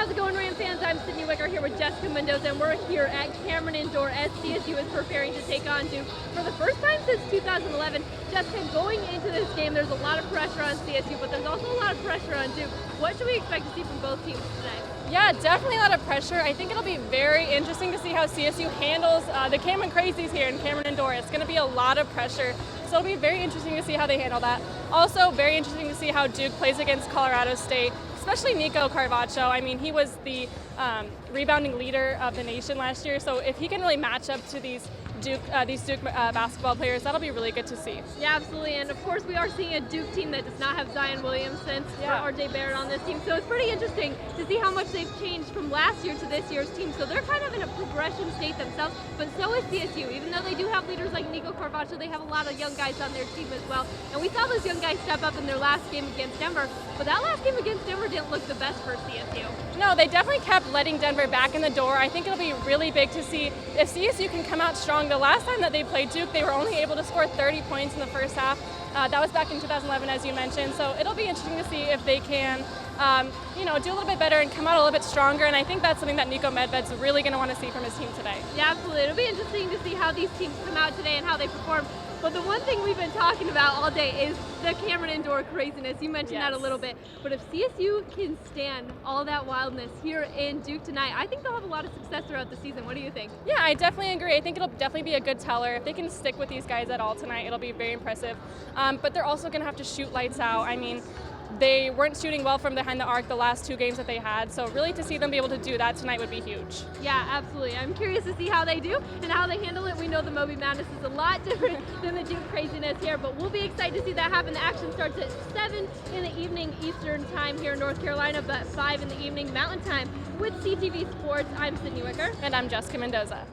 How's it going, Ram fans? I'm Sydney Wicker here with Jessica Mendoza, and we're here at Cameron Indoor as CSU is preparing to take on Duke for the first time since 2011. Jessica, going into this game, there's a lot of pressure on CSU, but there's also a lot of pressure on Duke. What should we expect to see from both teams today? Yeah, definitely a lot of pressure. I think it'll be very interesting to see how CSU handles the Cameron Crazies here in Cameron Indoor. It's going to be a lot of pressure, so it'll be very interesting to see how they handle that. Also, very interesting to see how Duke plays against Colorado State, especially Nico Carvacho. I mean, he was the rebounding leader of the nation last year, so if he can really match up to these Duke basketball players, that'll be really good to see. Yeah, absolutely, and of course we are seeing a Duke team that does not have Zion Williamson or RJ Barrett on this team, so it's pretty interesting to see how much they've changed from last year to this year's team. So they're kind of in a progression state themselves, but so is CSU. Even though they do have leaders like Nico Carvacho, they have a lot of young guys on their team as well, and we saw those young guys step up in their last game against Denver, but that last game against Denver didn't look the best for CSU. No, they definitely kept letting Denver back in the door. I think it'll be really big to see if CSU can come out strong. The last time that they played Duke, they were only able to score 30 points in the first half. That was back in 2011, as you mentioned. So it'll be interesting to see if they can, do a little bit better and come out a little bit stronger. And I think that's something that Nico Medved's really going to want to see from his team today. Yeah, absolutely. It'll be interesting to see how these teams come out today and how they perform. But the one thing we've been talking about all day is the Cameron Indoor craziness. You mentioned that a little bit. But if CSU can stand all that wildness here in Duke tonight, I think they'll have a lot of success throughout the season. What do you think? Yeah, I definitely agree. I think it'll definitely be a good teller. If they can stick with these guys at all tonight, it'll be very impressive. But they're also going to have to shoot lights out. I mean, they weren't shooting well from behind the arc the last two games that they had, so really to see them be able to do that tonight would be huge. Yeah, absolutely. I'm curious to see how they do and how they handle it. We know the Moby Madness is a lot different than the Duke craziness here, but we'll be excited to see that happen. The action starts at 7 in the evening Eastern time here in North Carolina, but 5 in the evening Mountain time. With CTV Sports, I'm Sydney Wicker. And I'm Jessica Mendoza.